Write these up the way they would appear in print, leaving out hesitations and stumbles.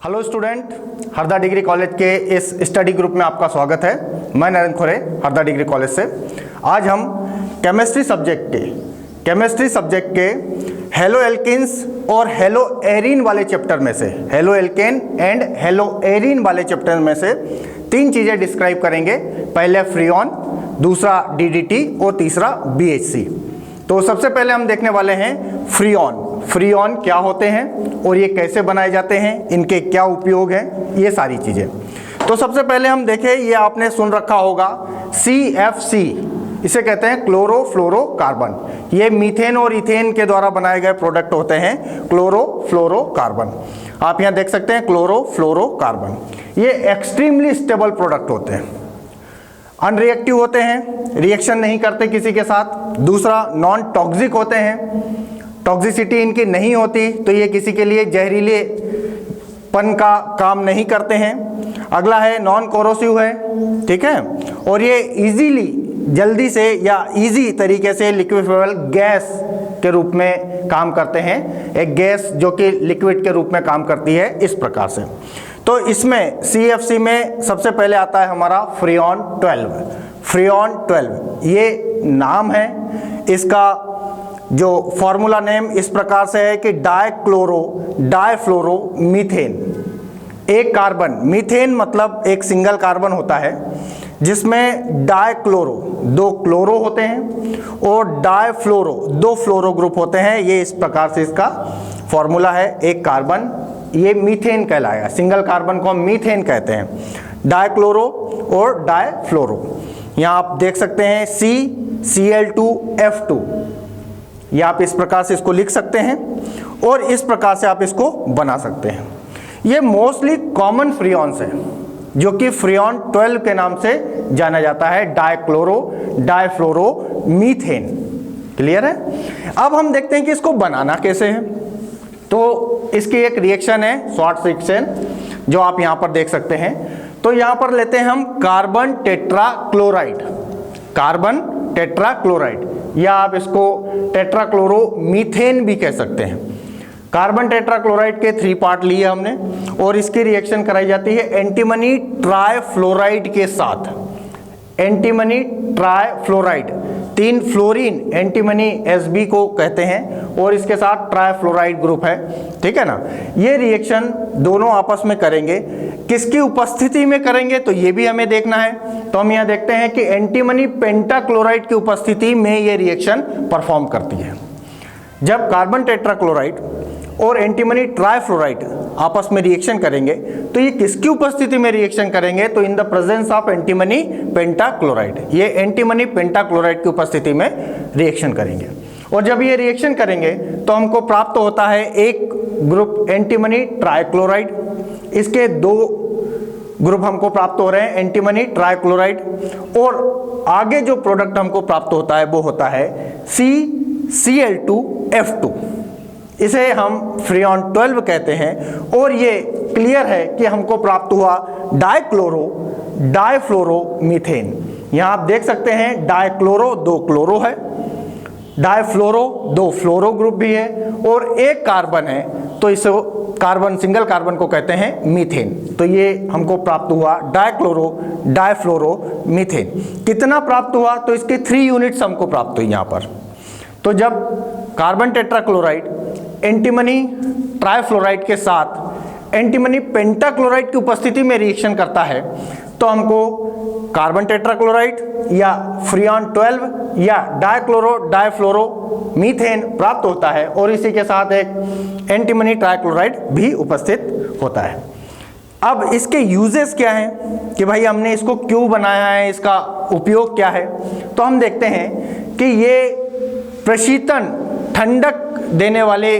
Hello student, Harda degree college के इस study group में आपका स्वागत है। मैं नरेंद्र खोरे, हरदा डिग्री कॉलेज से। आज हम केमिस्ट्री सब्जेक्ट के हेलो एल्केन्स और हेलो एरीन वाले चैप्टर में से halo alkane and hello arene वाले चैप्टर में से तीन चीज़ें डिस्क्राइब करेंगे। पहले फ्रीऑन, दूसरा डीडीटी और तीसरा बीएचसी। तो सबसे पहले हम देखने वाले हैं फ्रीऑन क्या होते हैं और ये कैसे बनाए जाते हैं, इनके क्या उपयोग हैं, ये सारी चीज़ें। तो सबसे पहले हम देखें, ये आपने सुन रखा होगा CFC, इसे कहते हैं क्लोरोफ्लोरोकार्बन। ये मीथेन और इथेन के द्वारा बनाए गए प्रोडक्ट होते हैं क्लोरोफ्लोरोकार्बन। आप यहाँ देख सकते हैं क्लोरोफ्लोरोकार्बन। ये एक्सट्रीमली स्टेबल प्रोडक्ट होते हैं, अनरिएक्टिव होते हैं, रिएक्शन नहीं करते किसी के साथ। दूसरा, नॉन टॉक्सिक होते हैं, टॉक्सिसिटी इनकी नहीं होती, तो ये किसी के लिए जहरीलेपन का काम नहीं करते हैं। अगला है नॉन कोरोसिव है, ठीक है, और ये इजीली, जल्दी से या इजी तरीके से लिक्विफाइबल गैस के रूप में काम करते हैं। एक गैस जो कि लिक्विड के रूप में काम करती है, इस प्रकार से। तो इसमें CFC में सबसे पहले आता है हमारा फ्रीऑन 12। ये नाम है इसका, जो फॉर्मूला नेम इस प्रकार से है कि डाइफ्लोरो मीथेन। एक कार्बन, मीथेन मतलब एक सिंगल कार्बन होता है जिसमें डाइक्लोरो, दो क्लोरो होते हैं, और डाइफ्लोरो, दो फ्लोरो ग्रुप होते हैं। ये इस प्रकार से इसका फॉर्मूला है। एक कार्बन, ये मीथेन कहलाएगा। सिंगल कार्बन को हम मीथेन कहते हैं। डाइक्लोरो और डाइफ्लोरो, यहाँ आप देख सकते हैं CCl2F2। या आप इस प्रकार से इसको लिख सकते हैं और इस प्रकार से आप इसको बना सकते हैं। ये मोस्टली कॉमन फ्रीऑन्स है जो कि फ्रीऑन 12 के नाम से जाना जाता है, डाइफ्लोरो मीथेन। क्लियर है? अब हम देखते हैं कि इसको बनाना कैसे है। तो इसकी एक रिएक्शन है, शॉर्ट रिएक्शन, जो आप यहाँ पर देख सकते हैं। तो यहाँ पर लेते हैं हम कार्बन टेट्राक्लोराइड, या आप इसको टेट्राक्लोरो मीथेन भी कह सकते हैं। कार्बन टेट्राक्लोराइड के 3 पार्ट लिए हमने, और इसकी रिएक्शन कराई जाती है एंटीमनी ट्राइफ्लोराइड के साथ। Antimony trifluoride, 3 fluorine antimony Sb को कहते हैं, और इसके साथ ट्राइफ्लोराइड ग्रुप है, ठीक है ना। ये रिएक्शन दोनों आपस में करेंगे, किसकी उपस्थिति में करेंगे तो ये भी हमें देखना है। तो हम यहाँ देखते हैं कि एंटीमनी पेंटाक्लोराइड की उपस्थिति में ये रिएक्शन परफॉर्म करती है। जब कार्बन टेट्राक्लोराइड और एंटीमनी ट्राइफ्लोराइड आपस में रिएक्शन करेंगे तो ये किसकी उपस्थिति में रिएक्शन करेंगे, तो in the presence of antimony pentachloride. ये एंटीमनी पेंटाक्लोराइड की उपस्थिति में रिएक्शन करेंगे, और जब ये रिएक्शन करेंगे तो हमको प्राप्त होता है एक ग्रुप एंटीमनी ट्राइक्लोराइड। इसके 2 ग्रुप हमको प्राप्त हो रहे हैं, एंटीमनी ट्राइक्लोराइड, और आगे जो प्रोडक्ट हमको प्राप्त होता है वो होता है CCl2F2। इसे हम फ्रीऑन 12 कहते हैं। और ये क्लियर है कि हमको प्राप्त हुआ डाइफ्लोरो मीथेन। यहाँ आप देख सकते हैं डाइक्लोरो 2 क्लोरो है, डाइफ्लोरो 2 फ्लोरो ग्रुप भी है, और एक कार्बन है, तो इस सिंगल कार्बन को कहते हैं मीथेन। तो ये हमको प्राप्त हुआ डाइफ्लोरो मीथेन। कितना प्राप्त हुआ, तो इसके 3 यूनिट्स हमको प्राप्त हुई यहाँ पर। तो जब कार्बन टेट्राक्लोराइड एंटीमनी ट्राइफ्लोराइड के साथ एंटीमनी पेंटाक्लोराइड की उपस्थिति में रिएक्शन करता है तो हमको कार्बन टेट्राक्लोराइड या फ्रीऑन 12 या डाइफ्लोरो मीथेन प्राप्त होता है, और इसी के साथ एक एंटीमनी ट्राइक्लोराइड भी उपस्थित होता है। अब इसके यूजेस क्या हैं कि भाई हमने इसको क्यों बनाया है, इसका उपयोग क्या है। तो हम देखते हैं कि ये प्रशीतन, ठंडक देने वाले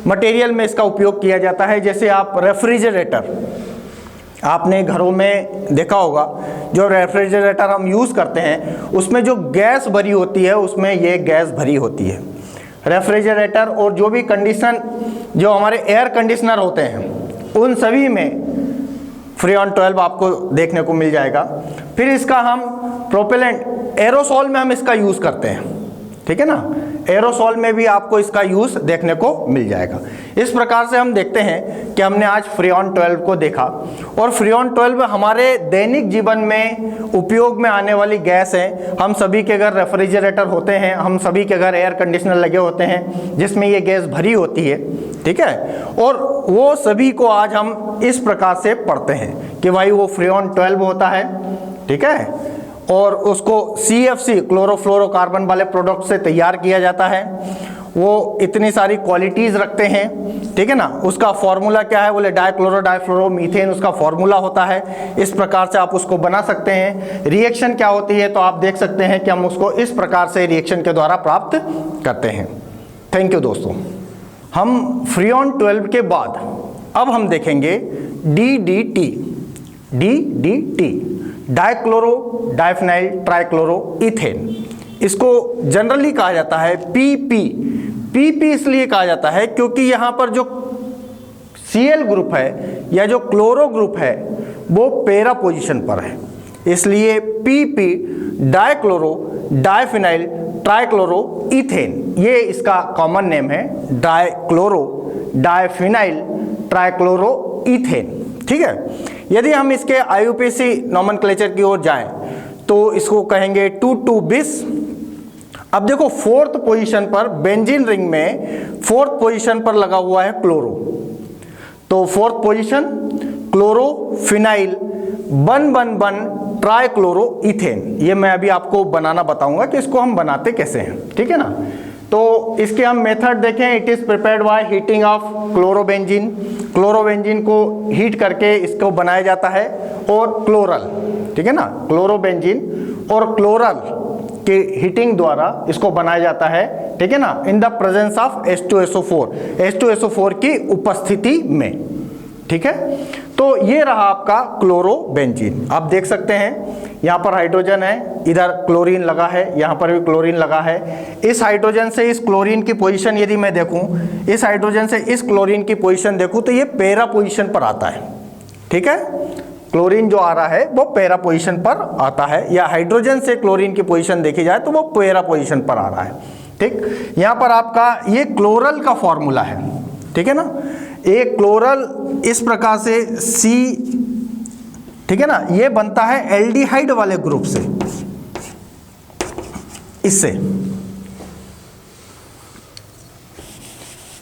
मटेरियल में इसका उपयोग किया जाता है। जैसे आप रेफ्रिजरेटर, आपने घरों में देखा होगा, जो रेफ्रिजरेटर हम यूज़ करते हैं उसमें जो गैस भरी होती है उसमें ये गैस भरी होती है। रेफ्रिजरेटर और जो भी कंडीशन, जो हमारे एयर कंडीशनर होते हैं, उन सभी में फ्रीऑन 12 आपको देखने को मिल जाएगा। फिर इसका हम प्रोपेलेंट, एरोसॉल में हम इसका यूज़ करते हैं, ठीक है ना। एरोसॉल में भी आपको इसका यूज देखने को मिल जाएगा। इस प्रकार से हम देखते हैं कि हमने आज फ्रीऑन 12 को देखा, और फ्रीऑन 12 हमारे दैनिक जीवन में उपयोग में आने वाली गैस है। हम सभी के घर रेफ्रिजरेटर होते हैं, हम सभी के घर एयर कंडीशनर लगे होते हैं जिसमें ये गैस भरी होती है, ठीक है। और वो सभी को आज हम इस प्रकार से पढ़ते हैं कि भाई वो फ्रीऑन 12 होता है, ठीक है, और उसको CFC क्लोरोफ्लोरोकार्बन वाले प्रोडक्ट से तैयार किया जाता है। वो इतनी सारी क्वालिटीज़ रखते हैं, ठीक है ना। उसका फॉर्मूला क्या है, बोले डाइक्लोरोडाइफ्लोरोमीथेन उसका फॉर्मूला होता है। इस प्रकार से आप उसको बना सकते हैं। रिएक्शन क्या होती है तो आप देख सकते हैं कि हम उसको इस प्रकार से रिएक्शन के द्वारा प्राप्त करते हैं। थैंक यू दोस्तों। हम फ्रीऑन 12 के बाद अब हम देखेंगे DDT, dichloro diphenyl trichloro ethane. इसको जनरली कहा जाता है PP इसलिए कहा जाता है क्योंकि यहाँ पर जो Cl ग्रुप है या जो क्लोरो ग्रुप है वो पैरा पोजीशन पर है, इसलिए PP dichloro diphenyl trichloro ethane ये इसका कॉमन नेम है, डाइक्लोरो डाइफिनाइल ट्राइक्लोरो इथेन, ठीक है। यदि हम इसके IUPAC नोमेनक्लेचर की ओर जाएं तो इसको कहेंगे 2,2-bis। अब देखो फोर्थ पोजीशन पर बेंजीन रिंग में फोर्थ पोजीशन पर लगा हुआ है क्लोरो, तो fourth position chloro phenyl 1,1,1 trichloro ethane. ये मैं अभी आपको बनाना बताऊंगा कि इसको हम बनाते कैसे हैं, ठीक है ना। तो इसके हम मेथड देखें, it is prepared by heating of chlorobenzene. Chlorobenzene को हीट करके इसको बनाया जाता है, और क्लोरल, ठीक है ना, क्लोरोबेंजीन और क्लोरल के हीटिंग द्वारा इसको बनाया जाता है, ठीक है ना, in the presence of H2SO4 की उपस्थिति में, ठीक है। तो ये रहा आपका क्लोरोबेंजीन। आप देख सकते हैं यहाँ पर हाइड्रोजन है, इधर क्लोरीन लगा है, यहाँ पर भी क्लोरीन लगा है। इस हाइड्रोजन से इस क्लोरीन की पोजीशन यदि मैं देखूँ, इस हाइड्रोजन से इस क्लोरीन की पोजीशन देखूँ तो ये पैरा पोजीशन पर आता है, ठीक है। क्लोरीन जो आ रहा है वो पैरा पोजीशन पर आता है, या हाइड्रोजन से क्लोरीन की पोजीशन देखी जाए तो वो पैरा पोजीशन पर आ रहा है, ठीक। यहाँ पर आपका ये क्लोरल का फॉर्मूला है, ठीक है ना। एक क्लोरल इस प्रकार से C, ठीक है ना, ये बनता है एल्डिहाइड वाले ग्रुप से, इससे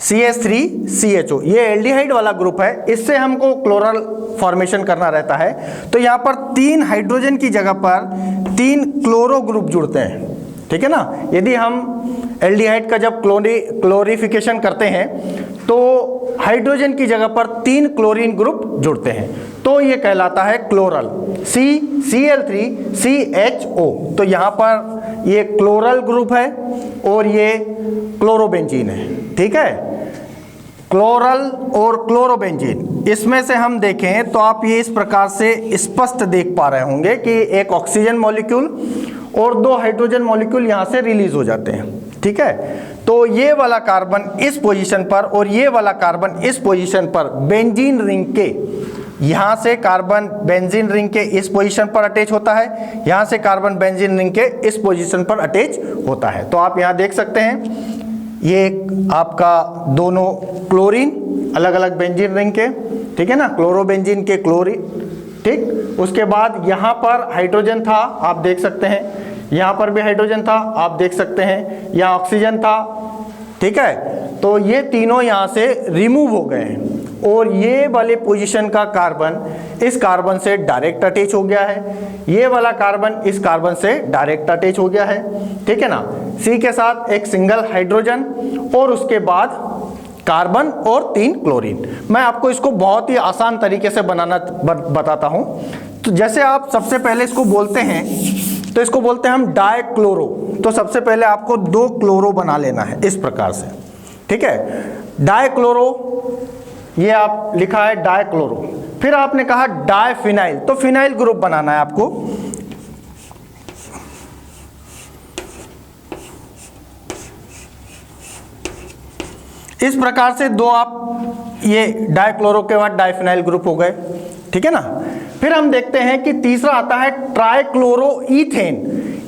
CH3CHO, ये एल्डिहाइड वाला ग्रुप है, इससे हमको क्लोरल फॉर्मेशन करना रहता है। तो यहाँ पर 3 हाइड्रोजन की जगह पर 3 क्लोरो ग्रुप जुड़ते हैं, ठीक है ना। यदि हम एल्डिहाइड का जब क्लोरिफिकेशन करते हैं तो हाइड्रोजन की जगह पर 3 क्लोरीन ग्रुप जुड़ते हैं, तो ये कहलाता है क्लोरल, CCl3CHO। तो यहाँ पर ये क्लोरल ग्रुप है और ये क्लोरोबेंजीन है, ठीक है। क्लोरल और क्लोरोबेंजीन, इसमें से हम देखें तो आप ये इस प्रकार से स्पष्ट देख पा रहे होंगे कि एक ऑक्सीजन मॉलिक्यूल और 2 हाइड्रोजन मॉलिक्यूल यहाँ से रिलीज हो जाते हैं, ठीक है। तो ये वाला कार्बन इस पोजीशन पर और ये वाला कार्बन इस पोजीशन पर बेंजीन रिंग के, यहाँ से कार्बन बेंजीन रिंग के इस पोजीशन पर अटैच होता है, यहाँ से कार्बन बेंजीन रिंग के इस पोजीशन पर अटैच होता है। तो आप यहाँ देख सकते हैं ये आपका दोनों क्लोरीन अलग अलग बेंजीन रिंग के, ठीक है ना, क्लोरोबेंजीन के क्लोरीन, ठीक। उसके बाद यहाँ पर हाइड्रोजन था, आप देख सकते हैं, यहाँ पर भी हाइड्रोजन था, आप देख सकते हैं, यहाँ ऑक्सीजन था, ठीक है। तो ये तीनों यहाँ से रिमूव हो गए हैं और ये वाले पोजीशन का कार्बन इस कार्बन से डायरेक्ट अटैच हो गया है, ये वाला कार्बन इस कार्बन से डायरेक्ट अटैच हो गया है, ठीक है ना। C के साथ एक सिंगल हाइड्रोजन और उसके बाद कार्बन और 3 क्लोरीन। मैं आपको इसको बहुत ही आसान तरीके से बनाना बताता हूँ। तो जैसे आप सबसे पहले इसको बोलते हैं तो इसको बोलते हैं हम डाइक्लोरो। तो सबसे पहले आपको 2 क्लोरो बना लेना है इस प्रकार से, ठीक है। डाइक्लोरो, ये आप लिखा है डाइक्लोरो, फिर आपने कहा डाइफिनाइल, तो फिनाइल ग्रुप बनाना है आपको। इस प्रकार से 2 आप ये डाइक्लोरो के बाद डाइफिनाइल ग्रुप हो गए, ठीक है ना। फिर हम देखते हैं कि तीसरा आता है ट्राइक्लोरो इथेन।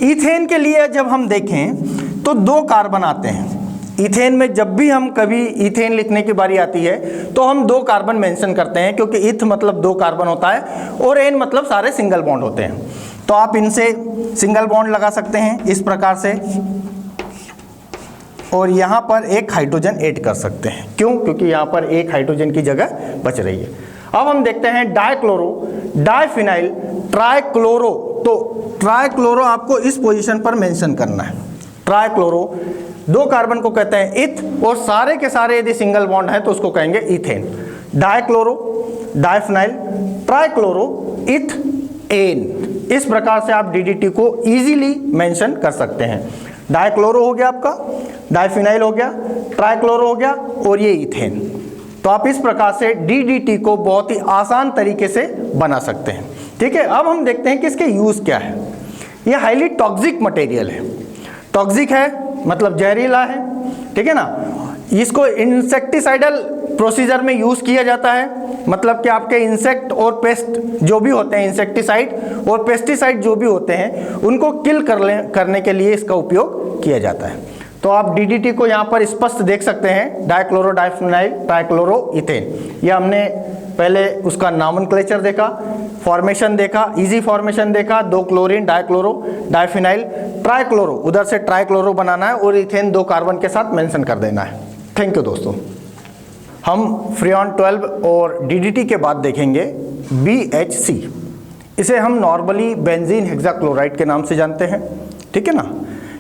इथेन के लिए जब हम देखें तो 2 कार्बन आते हैं। इथेन में जब भी हम कभी इथेन लिखने की बारी आती है तो हम 2 कार्बन मेंशन करते हैं, क्योंकि इथ मतलब 2 कार्बन होता है और एन मतलब सारे सिंगल बॉन्ड होते हैं। तो आप इनसे सिंगल बॉन्ड लगा सकते हैं इस प्रकार से, और यहाँ पर एक हाइड्रोजन ऐड कर सकते हैं। क्यों? क्योंकि यहाँ पर एक हाइड्रोजन की जगह बच रही है। अब हम देखते हैं डाइक्लोरो, डाइफिनाइल, ट्राइक्लोरो। तो ट्राइक्लोरो आपको इस पोजीशन पर मेंशन करना है। ट्राइक्लोरो 2 कार्बन को कहते हैं इथ, और सारे के सारे यदि सिंगल बॉन्ड है तो उसको कहेंगे इथेन। डाइक्लोरो, डाइफिनाइल, ट्राइक्लोरो, इथ, एन। इस प्रकार से आप DDT को इजीली मेंशन कर सकते हैं। डाइक्लोरो हो गया आपका, डाइफिनाइल हो गया, ट्राइक्लोरो हो गया, और ये इथेन। तो आप इस प्रकार से DDT को बहुत ही आसान तरीके से बना सकते हैं। ठीक है, अब हम देखते हैं कि इसके यूज क्या है। ये हाईली टॉक्सिक मटेरियल है। टॉक्सिक है मतलब जहरीला है, ठीक है ना। इसको इंसेक्टिसाइडल प्रोसीजर में यूज किया जाता है, मतलब कि आपके इंसेक्ट और पेस्ट जो भी होते हैं, इंसेक्टिसाइड और पेस्टिसाइड जो भी होते हैं, उनको किल करने के लिए इसका उपयोग किया जाता है। तो आप DDT को यहाँ पर स्पष्ट देख सकते हैं, डाइक्लोरो, डाइफिनाइल, ट्राइक्लोरो, इथेन। ये हमने पहले उसका नॉमेनक्लेचर देखा, फॉर्मेशन देखा, इजी फॉर्मेशन देखा, 2 क्लोरीन, डाइक्लोरो, डाइफिनाइल, ट्राइक्लोरो, उधर से ट्राइक्लोरो बनाना है और इथेन 2 कार्बन के साथ मेंशन कर देना है। थैंक यू दोस्तों। हम फ्रीऑन 12 और DDT के बाद देखेंगे BHC। इसे हम नॉर्मली बेंजीन हेक्साक्लोराइड के नाम से जानते हैं, ठीक है ना,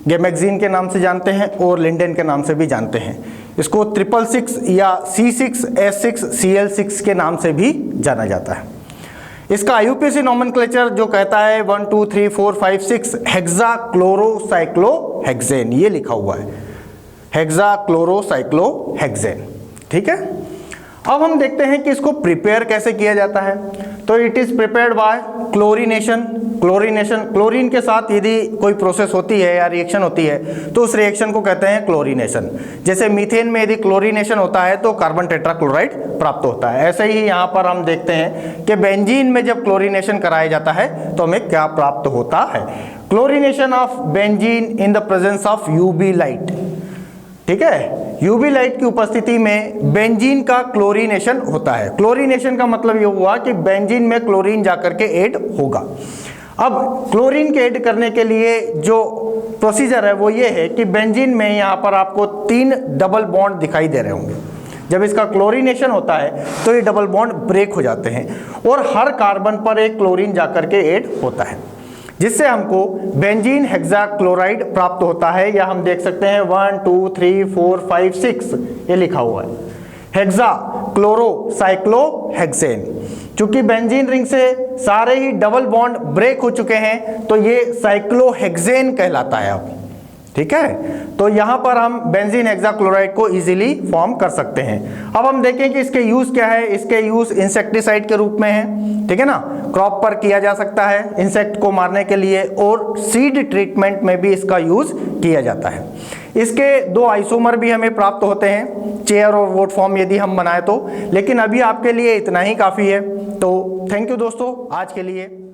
गेमेक्सिन के नाम से जानते हैं और लिंडेन के नाम से भी जानते हैं। इसको 666 या C6H6Cl6 के नाम से भी जाना जाता है। इसका IUPAC नॉमेनक्लेचर जो कहता है 1 2 3 4 5 6 हेक्साक्लोरोसाइक्लोहेक्सेन, ये लिखा हुआ है हेक्साक्लोरोसाइक्लोहेक्सेन। ठीक है, अब हम देखते हैं कि इसको प्रिपेयर कैसे किया जाता है। तो it is prepared by chlorination. Chlorine के साथ यदि कोई प्रोसेस होती है या रिएक्शन होती है तो उस रिएक्शन को कहते हैं क्लोरीनेशन। जैसे मीथेन में यदि क्लोरीनेशन होता है तो कार्बन टेट्राक्लोराइड प्राप्त होता है। ऐसे ही यहाँ पर हम देखते हैं कि बेंजीन में जब क्लोरीनेशन कराया जाता है तो हमें क्या प्राप्त होता है। Chlorination of benzene in the presence of UV light. ठीक है, UV लाइट की उपस्थिति में बेंजीन का क्लोरीनेशन होता है। क्लोरीनेशन का मतलब ये हुआ कि बेंजीन में क्लोरीन जाकर के ऐड होगा। अब क्लोरीन के ऐड करने के लिए जो प्रोसीजर है वो ये है कि बेंजीन में यहाँ पर आपको 3 डबल बॉन्ड दिखाई दे रहे होंगे। जब इसका क्लोरीनेशन होता है तो ये डबल बॉन्ड ब्रेक हो जाते हैं और हर कार्बन पर एक क्लोरीन जाकर के ऐड होता है, जिससे हमको बेंजीन हेक्साक्लोराइड प्राप्त होता है। या हम देख सकते हैं 1 2 3 4 5 6 ये लिखा हुआ है हेक्साक्लोरोसाइक्लोहेक्सेन। चूंकि बेंजीन रिंग से सारे ही डबल बॉन्ड ब्रेक हो चुके हैं तो ये साइक्लोहेक्सेन कहलाता है अब। ठीक है, तो यहां पर हम बेंजीन हेक्साक्लोराइड को इजीली फॉर्म कर सकते हैं। अब हम देखें कि इसके यूज क्या है। इसके यूज इंसेक्टिसाइड के रूप में है, ठीक है ना, क्रॉप पर किया जा सकता है इंसेक्ट को मारने के लिए, और सीड ट्रीटमेंट में भी इसका यूज किया जाता है। इसके 2 आइसोमर भी हमें प्राप्त होते हैं, चेयर और वोट फॉर्म यदि हम बनाए तो, लेकिन अभी आपके लिए इतना ही काफी है। तो थैंक यू दोस्तों आज के लिए।